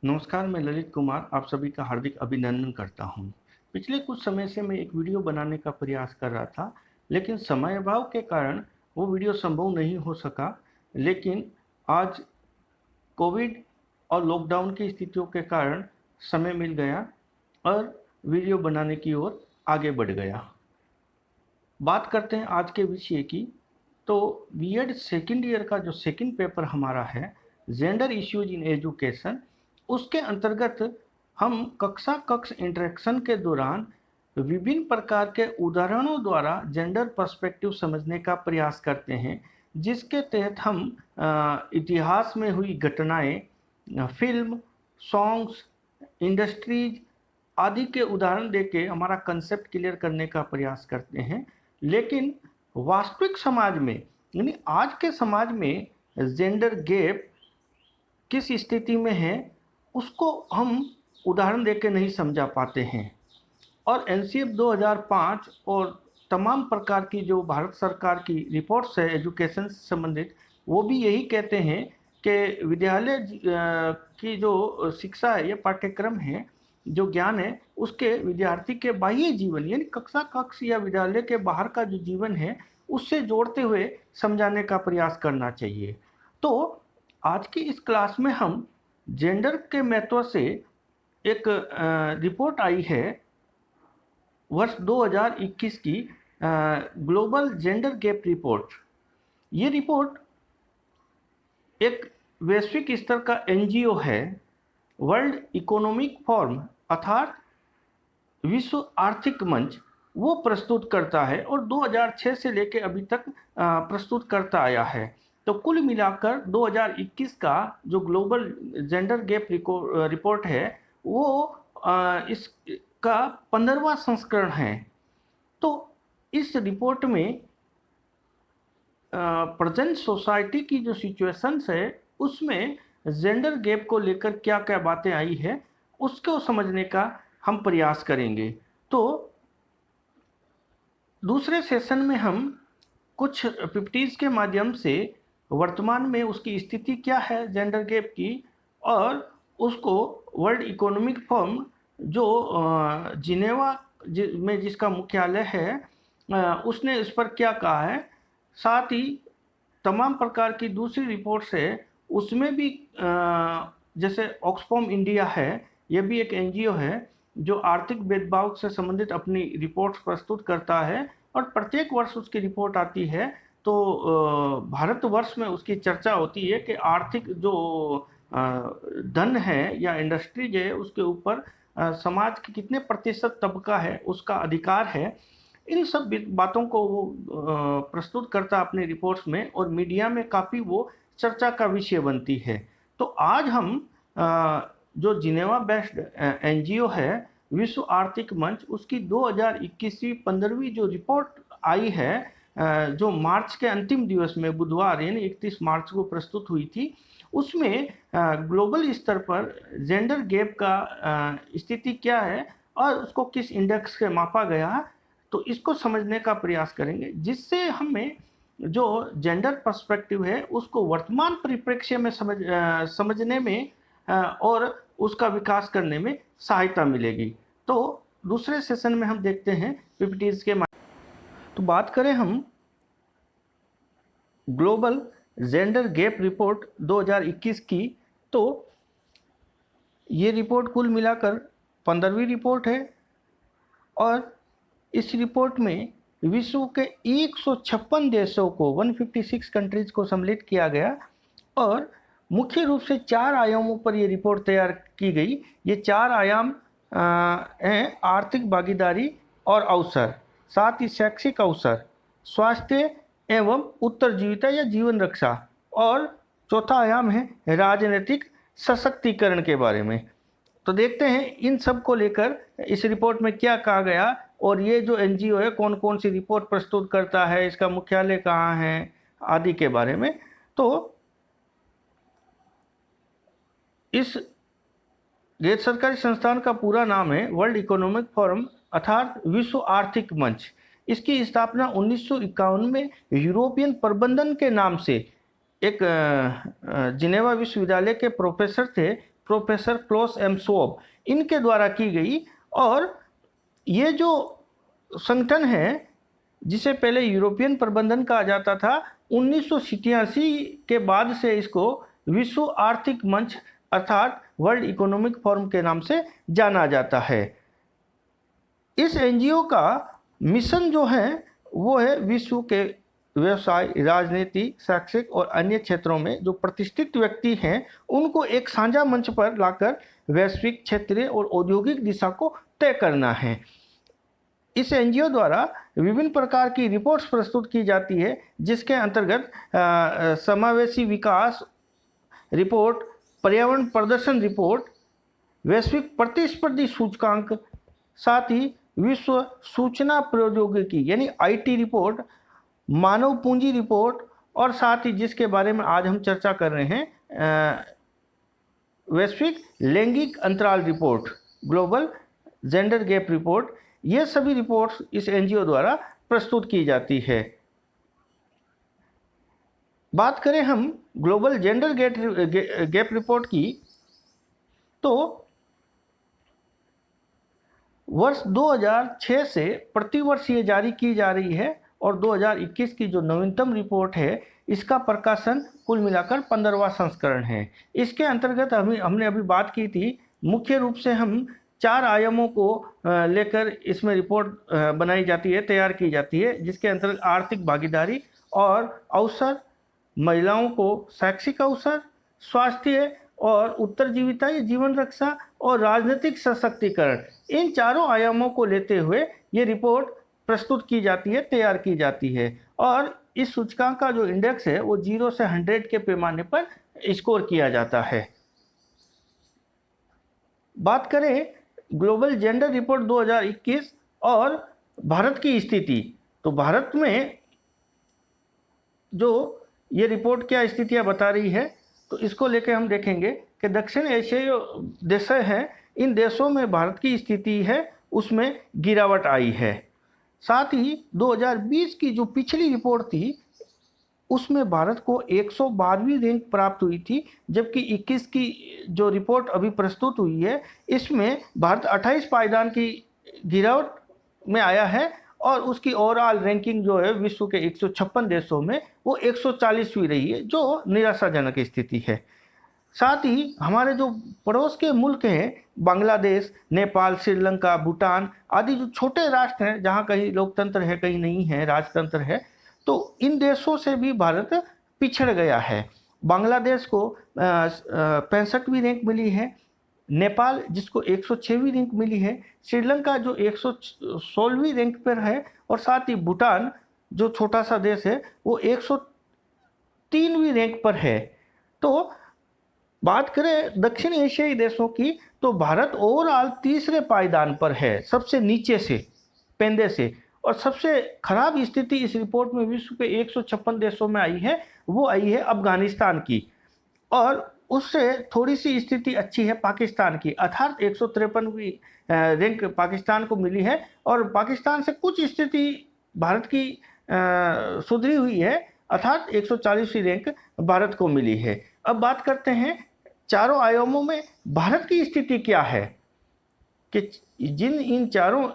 नमस्कार, मैं ललित कुमार आप सभी का हार्दिक अभिनंदन करता हूँ। पिछले कुछ समय से मैं एक वीडियो बनाने का प्रयास कर रहा था, लेकिन समय अभाव के कारण वो वीडियो संभव नहीं हो सका। लेकिन आज कोविड और लॉकडाउन की स्थितियों के कारण समय मिल गया और वीडियो बनाने की ओर आगे बढ़ गया। बात करते हैं आज के विषय की। तो बीएड सेकंड ईयर का जो सेकंड पेपर हमारा है, जेंडर इश्यूज इन एजुकेशन, उसके अंतर्गत हम कक्षा कक्ष इंटरेक्शन के दौरान विभिन्न प्रकार के उदाहरणों द्वारा जेंडर पर्सपेक्टिव समझने का प्रयास करते हैं, जिसके तहत हम इतिहास में हुई घटनाएं, फिल्म, सॉन्ग्स, इंडस्ट्रीज आदि के उदाहरण देके हमारा कंसेप्ट क्लियर करने का प्रयास करते हैं। लेकिन वास्तविक समाज में, यानी आज के समाज में जेंडर गैप किस स्थिति में है, उसको हम उदाहरण देके नहीं समझा पाते हैं। और एनसीएफ 2005 और तमाम प्रकार की जो भारत सरकार की रिपोर्ट्स है एजुकेशन से संबंधित, वो भी यही कहते हैं कि विद्यालय की जो शिक्षा है, ये पाठ्यक्रम है, जो ज्ञान है, उसके विद्यार्थी के बाह्य जीवन यानी कक्षा कक्ष या विद्यालय के बाहर का जो जीवन है, उससे जोड़ते हुए समझाने का प्रयास करना चाहिए। तो आज की इस क्लास में हम जेंडर के महत्व से एक रिपोर्ट आई है वर्ष 2021 की, ग्लोबल जेंडर गैप रिपोर्ट। ये रिपोर्ट एक वैश्विक स्तर का एनजीओ है, वर्ल्ड इकोनॉमिक फोरम अर्थात विश्व आर्थिक मंच, वो प्रस्तुत करता है और 2006 से लेकर अभी तक प्रस्तुत करता आया है। तो कुल मिलाकर 2021 का जो ग्लोबल जेंडर गैप रिपोर्ट है, वो इसका 15वां संस्करण है। तो इस रिपोर्ट में प्रेजेंट सोसाइटी की जो सिचुएशंस है, उसमें जेंडर गैप को लेकर क्या क्या बातें आई है, उसको समझने का हम प्रयास करेंगे। तो दूसरे सेशन में हम कुछ पीपीटीज के माध्यम से वर्तमान में उसकी स्थिति क्या है जेंडर गैप की, और उसको वर्ल्ड इकोनॉमिक फोरम जो जिनेवा में जिसका मुख्यालय है, उसने इस पर क्या कहा है, साथ ही तमाम प्रकार की दूसरी रिपोर्ट्स है उसमें भी, जैसे ऑक्सफैम इंडिया है, यह भी एक एनजीओ है जो आर्थिक भेदभाव से संबंधित अपनी रिपोर्ट्स प्रस्तुत करता है और प्रत्येक वर्ष उसकी रिपोर्ट आती है। तो भारतवर्ष में उसकी चर्चा होती है कि आर्थिक जो धन है या इंडस्ट्रीज है, उसके ऊपर समाज के कितने प्रतिशत तबका है उसका अधिकार है। इन सब बातों को वो प्रस्तुत करता अपनी रिपोर्ट्स में, और मीडिया में काफ़ी वो चर्चा का विषय बनती है। तो आज हम जो जिनेवा बेस्ड एनजीओ है विश्व आर्थिक मंच, उसकी 2021 15वीं जो रिपोर्ट आई है, जो मार्च के अंतिम दिवस में बुधवार यानी 31 मार्च को प्रस्तुत हुई थी, उसमें ग्लोबल स्तर पर जेंडर गैप का स्थिति क्या है और उसको किस इंडेक्स से मापा गया, तो इसको समझने का प्रयास करेंगे, जिससे हमें जो जेंडर पर्सपेक्टिव है उसको वर्तमान परिप्रेक्ष्य में समझने में और उसका विकास करने में सहायता मिलेगी। तो दूसरे सेशन में हम देखते हैं पीपीटीज के तो बात करें हम ग्लोबल जेंडर गैप रिपोर्ट 2021 की, तो ये रिपोर्ट कुल मिलाकर 15वीं रिपोर्ट है और इस रिपोर्ट में विश्व के 156 देशों को 156 कंट्रीज को सम्मिलित किया गया और मुख्य रूप से 4 आयामों पर यह रिपोर्ट तैयार की गई। ये 4 आयाम हैं आर्थिक भागीदारी और अवसर, साथ ही शैक्षिक अवसर, स्वास्थ्य एवं उत्तरजीविता या जीवन रक्षा, और चौथा आयाम है राजनीतिक सशक्तिकरण के बारे में। तो देखते हैं इन सब को लेकर इस रिपोर्ट में क्या कहा गया और ये जो एनजीओ है कौन कौन सी रिपोर्ट प्रस्तुत करता है, इसका मुख्यालय कहाँ है आदि के बारे में। तो इस गैर सरकारी संस्थान का पूरा नाम है वर्ल्ड इकोनॉमिक फोरम अर्थात विश्व आर्थिक मंच। इसकी स्थापना 1951 में यूरोपियन प्रबंधन के नाम से एक जिनेवा विश्वविद्यालय के प्रोफेसर थे प्रोफेसर क्लॉस एम शोब, इनके द्वारा की गई। और ये जो संगठन है, जिसे पहले यूरोपियन प्रबंधन कहा जाता था, 1987 के बाद से इसको विश्व आर्थिक मंच अर्थात वर्ल्ड इकोनॉमिक फोरम के नाम से जाना जाता है। इस एनजीओ का मिशन जो है वो है विश्व के व्यवसाय, राजनीति, शैक्षिक और अन्य क्षेत्रों में जो प्रतिष्ठित व्यक्ति हैं उनको एक साझा मंच पर लाकर वैश्विक, क्षेत्रीय और औद्योगिक दिशा को तय करना है। इस एनजीओ द्वारा विभिन्न प्रकार की रिपोर्ट्स प्रस्तुत की जाती है, जिसके अंतर्गत समावेशी विकास रिपोर्ट, पर्यावरण प्रदर्शन रिपोर्ट, वैश्विक प्रतिस्पर्धी सूचकांक, साथ ही विश्व सूचना प्रौद्योगिकी यानी आईटी रिपोर्ट, मानव पूंजी रिपोर्ट, और साथ ही जिसके बारे में आज हम चर्चा कर रहे हैं, वैश्विक लैंगिक अंतराल report, global gender gap report, ये सभी रिपोर्ट्स इस एनजीओ द्वारा प्रस्तुत की जाती है। बात करें हम ग्लोबल जेंडर गैप रिपोर्ट की, तो वर्ष 2006 से प्रतिवर्ष ये जारी की जा रही है और 2021 की जो नवीनतम रिपोर्ट है इसका प्रकाशन कुल मिलाकर 15वां संस्करण है। इसके अंतर्गत हमने अभी बात की थी, मुख्य रूप से हम 4 आयामों को लेकर इसमें रिपोर्ट बनाई जाती है, तैयार की जाती है, जिसके अंतर्गत आर्थिक भागीदारी और अवसर, महिलाओं को शैक्षिक अवसर, स्वास्थ्य और उत्तरजीविता या जीवन रक्षा और राजनीतिक सशक्तिकरण, इन चारों आयामों को लेते हुए ये रिपोर्ट प्रस्तुत की जाती है, तैयार की जाती है। और इस सूचकांक का जो इंडेक्स है वो 0 से 100 के पैमाने पर स्कोर किया जाता है। बात करें ग्लोबल जेंडर रिपोर्ट 2021 और भारत की स्थिति, तो भारत में जो ये रिपोर्ट क्या स्थितियां बता रही है, तो इसको लेकर हम देखेंगे कि दक्षिण एशियाई देश हैं, इन देशों में भारत की स्थिति है उसमें गिरावट आई है। साथ ही 2020 की जो पिछली रिपोर्ट थी उसमें भारत को 112वीं रैंक प्राप्त हुई थी, जबकि 21 की जो रिपोर्ट अभी प्रस्तुत हुई है इसमें भारत 28 पायदान की गिरावट में आया है और उसकी ओवरऑल रैंकिंग जो है विश्व के 156 देशों में वो 140वीं रही है, जो निराशाजनक स्थिति है। साथ ही हमारे जो पड़ोस के मुल्क हैं, बांग्लादेश, नेपाल, श्रीलंका, भूटान आदि जो छोटे राष्ट्र हैं जहाँ कहीं लोकतंत्र है कहीं नहीं है, राजतंत्र है, तो इन देशों से भी भारत पिछड़ गया है। बांग्लादेश को 65वीं रैंक मिली है, नेपाल जिसको 106वीं रैंक मिली है, श्रीलंका जो 116वीं रैंक पर है, और साथ ही भूटान जो छोटा सा देश है वो 103वीं रैंक पर है। तो बात करें दक्षिण एशियाई देशों की, तो भारत ओवरऑल तीसरे पायदान पर है, सबसे नीचे से, पेंदे से। और सबसे खराब स्थिति इस रिपोर्ट में विश्व के 156 देशों में आई है, वो आई है अफगानिस्तान की, और उससे थोड़ी सी स्थिति अच्छी है पाकिस्तान की, अर्थात 153वीं रैंक पाकिस्तान को मिली है, और पाकिस्तान से कुछ स्थिति भारत की सुधरी हुई है, अर्थात 140वीं रैंक भारत को मिली है। अब बात करते हैं चारों आयामों में भारत की स्थिति क्या है, कि इन चारों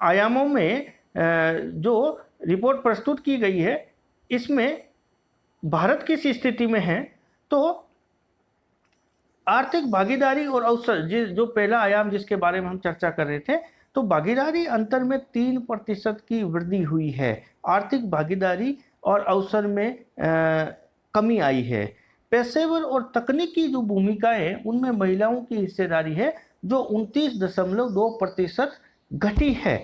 आयामों में जो रिपोर्ट प्रस्तुत की गई है इसमें भारत किस स्थिति में है। तो आर्थिक भागीदारी और अवसर, जो पहला आयाम जिसके बारे में हम चर्चा कर रहे थे, तो भागीदारी अंतर में 3% की वृद्धि हुई है, आर्थिक भागीदारी और अवसर में कमी आई है। पेशेवर और तकनीकी जो भूमिकाएं हैं उनमें महिलाओं की हिस्सेदारी है जो 29.2% घटी है।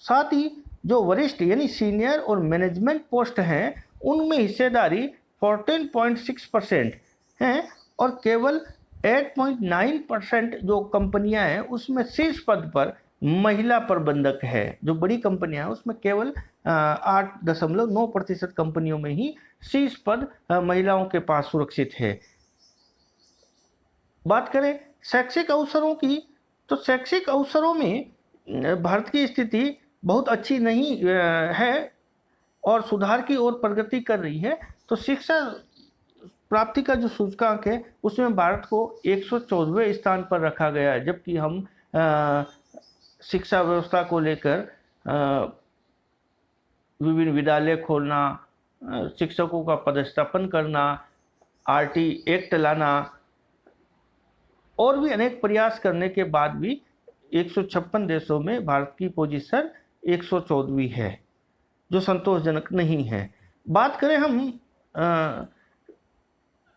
साथ ही जो वरिष्ठ यानी सीनियर और मैनेजमेंट पोस्ट हैं उनमें हिस्सेदारी 14.6% हैं, और केवल 8.9% जो कंपनियां हैं उसमें शीर्ष पद पर महिला प्रबंधक है। जो बड़ी कंपनियां हैं उसमें केवल 8.9% कंपनियों में ही शीर्ष पद महिलाओं के पास सुरक्षित है। बात करें शैक्षिक अवसरों की, तो शैक्षिक अवसरों में भारत की स्थिति बहुत अच्छी नहीं है और सुधार की ओर प्रगति कर रही है। तो शिक्षा प्राप्ति का जो सूचकांक है उसमें भारत को 114वें स्थान पर रखा गया है, जबकि हम शिक्षा व्यवस्था को लेकर विभिन्न विद्यालय खोलना, शिक्षकों का पदस्थापन करना, आरटी एक्ट लाना और भी अनेक प्रयास करने के बाद भी 156 देशों में भारत की पोजीशन 114वीं है, जो संतोषजनक नहीं है। बात करें हम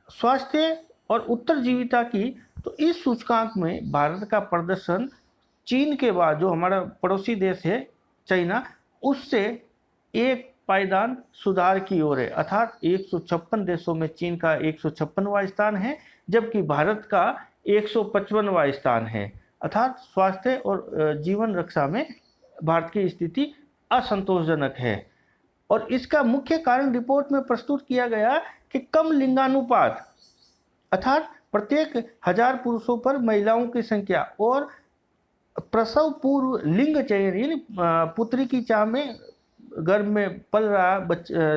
स्वास्थ्य और उत्तरजीविता की, तो इस सूचकांक में भारत का प्रदर्शन चीन के बाद, जो हमारा पड़ोसी देश है चाइना, उससे एक पायदान सुधार की ओर है। अर्थात 156 देशों में चीन का 156वां स्थान है, जबकि भारत का 155वां स्थान है। अर्थात स्वास्थ्य और जीवन रक्षा में भारत की स्थिति असंतोषजनक है। और इसका मुख्य कारण रिपोर्ट में प्रस्तुत किया गया कि कम लिंगानुपात, अर्थात प्रत्येक 1000 पुरुषों पर महिलाओं की संख्या, और प्रसव पूर्व लिंग चयन, यानी पुत्री की चाह में गर्भ में पल रहा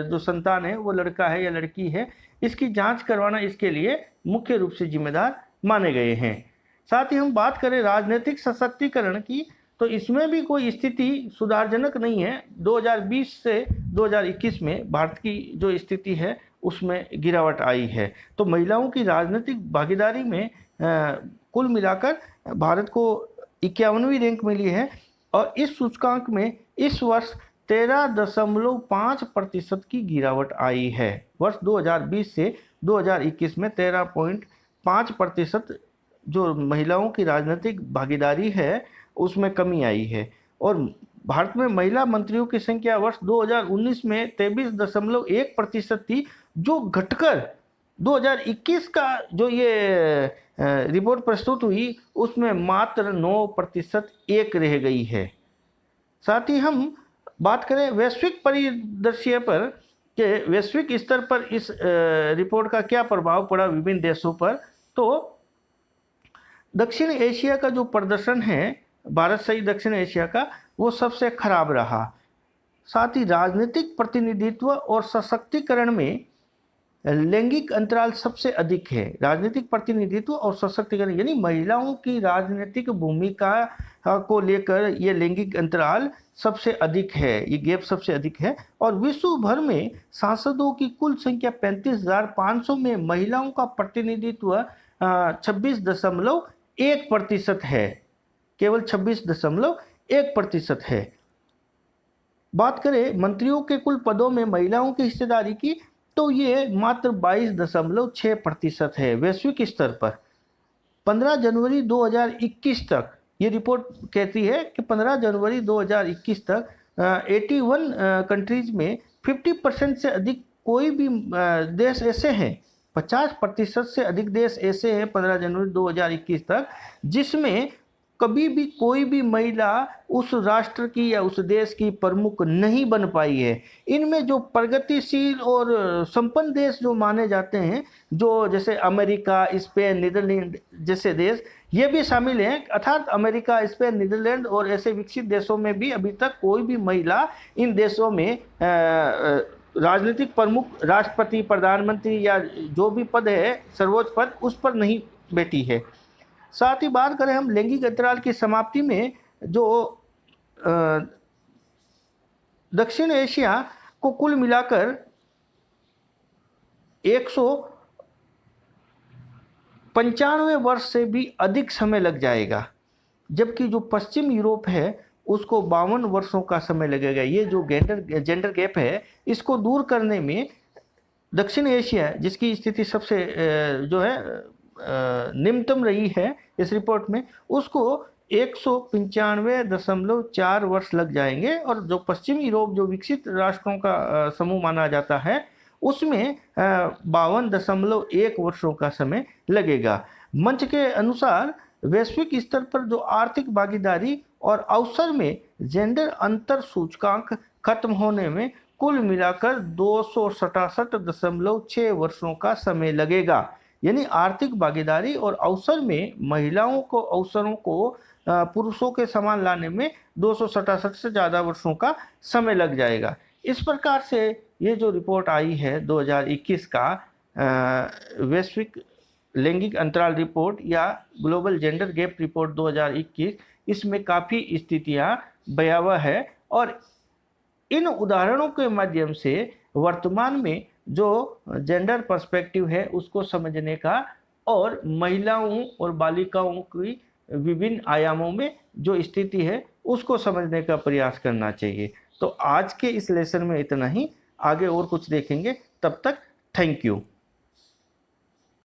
जो संतान है वो लड़का है या लड़की है, इसकी जांच करवाना इसके लिए मुख्य रूप से जिम्मेदार माने गए हैं। साथ ही हम बात करें राजनीतिक सशक्तिकरण की, तो इसमें भी कोई स्थिति सुधारजनक नहीं है। 2020 से 2021 में भारत की जो स्थिति है उसमें गिरावट आई है। तो महिलाओं की राजनीतिक भागीदारी में कुल मिलाकर भारत को 51वीं रैंक मिली है, और इस सूचकांक में इस वर्ष 13.5% की गिरावट आई है। वर्ष 2020 से 2021 में 13.5% जो महिलाओं की राजनीतिक भागीदारी है उसमें कमी आई है। और भारत में महिला मंत्रियों की संख्या वर्ष 2019 में 23.1% थी, जो घटकर 2021 का जो ये रिपोर्ट प्रस्तुत हुई उसमें मात्र 9% एक रह गई है। साथ ही हम बात करें वैश्विक परिदृश्य पर कि वैश्विक स्तर पर इस रिपोर्ट का क्या प्रभाव पड़ा विभिन्न देशों पर, तो दक्षिण एशिया का जो प्रदर्शन है भारत सहित दक्षिण एशिया का, वो सबसे खराब रहा। साथ ही राजनीतिक प्रतिनिधित्व और सशक्तिकरण में लैंगिक अंतराल सबसे अधिक है। राजनीतिक प्रतिनिधित्व और सशक्तिकरण यानी महिलाओं की राजनीतिक भूमिका को लेकर ये लैंगिक अंतराल सबसे अधिक है, ये गैप सबसे अधिक है। और विश्व भर में सांसदों की कुल संख्या 35,500 में महिलाओं का प्रतिनिधित्व 26.1% है, केवल 26.1% है। बात करें मंत्रियों के कुल पदों में महिलाओं की हिस्सेदारी की, तो ये मात्र 22.6% है वैश्विक स्तर पर। 15 जनवरी 2021 तक ये रिपोर्ट कहती है कि 15 जनवरी 2021 तक 81 कंट्रीज में 50% से अधिक कोई भी देश ऐसे हैं, 50% से अधिक देश ऐसे हैं 15 जनवरी 2021 तक, जिसमें कभी भी कोई भी महिला उस राष्ट्र की या उस देश की प्रमुख नहीं बन पाई है। इनमें जो प्रगतिशील और संपन्न देश जो माने जाते हैं, जो जैसे अमेरिका, स्पेन, नीदरलैंड जैसे देश, ये भी शामिल हैं। अर्थात अमेरिका, स्पेन, नीदरलैंड और ऐसे विकसित देशों में भी अभी तक कोई भी महिला इन देशों में राजनीतिक प्रमुख, राष्ट्रपति, प्रधानमंत्री या जो भी पद है सर्वोच्च पद, उस पर नहीं बैठी है। साथ ही बात करें हम लैंगिक अंतराल की समाप्ति में, जो दक्षिण एशिया को कुल मिलाकर 195 वर्ष से भी अधिक समय लग जाएगा, जबकि जो पश्चिम यूरोप है उसको 52 वर्षों का समय लगेगा। ये जो जेंडर गैप है इसको दूर करने में दक्षिण एशिया, जिसकी स्थिति सबसे जो है निम्नतम रही है इस रिपोर्ट में, उसको 195.4 वर्ष लग जाएंगे। और जो पश्चिम यूरोप, जो विकसित राष्ट्रों का समूह माना जाता है, उसमें 52.1 वर्षों का समय लगेगा। मंच के अनुसार वैश्विक स्तर पर जो आर्थिक भागीदारी और अवसर में जेंडर अंतर सूचकांक खत्म होने में कुल मिलाकर 267.6 वर्षों का समय लगेगा। यानी आर्थिक भागीदारी और अवसर में महिलाओं को अवसरों को पुरुषों के समान लाने में 267 से ज़्यादा वर्षों का समय लग जाएगा। इस प्रकार से ये जो रिपोर्ट आई है 2021 का, वैश्विक लैंगिक अंतराल रिपोर्ट या ग्लोबल जेंडर गैप रिपोर्ट 2021, इसमें काफ़ी स्थितियां भयावह है और इन उदाहरणों के माध्यम से वर्तमान में जो जेंडर पर्सपेक्टिव है उसको समझने का और महिलाओं और बालिकाओं की विभिन्न आयामों में जो स्थिति है उसको समझने का प्रयास करना चाहिए। तो आज के इस लेसन में इतना ही, आगे और कुछ देखेंगे, तब तक थैंक यू।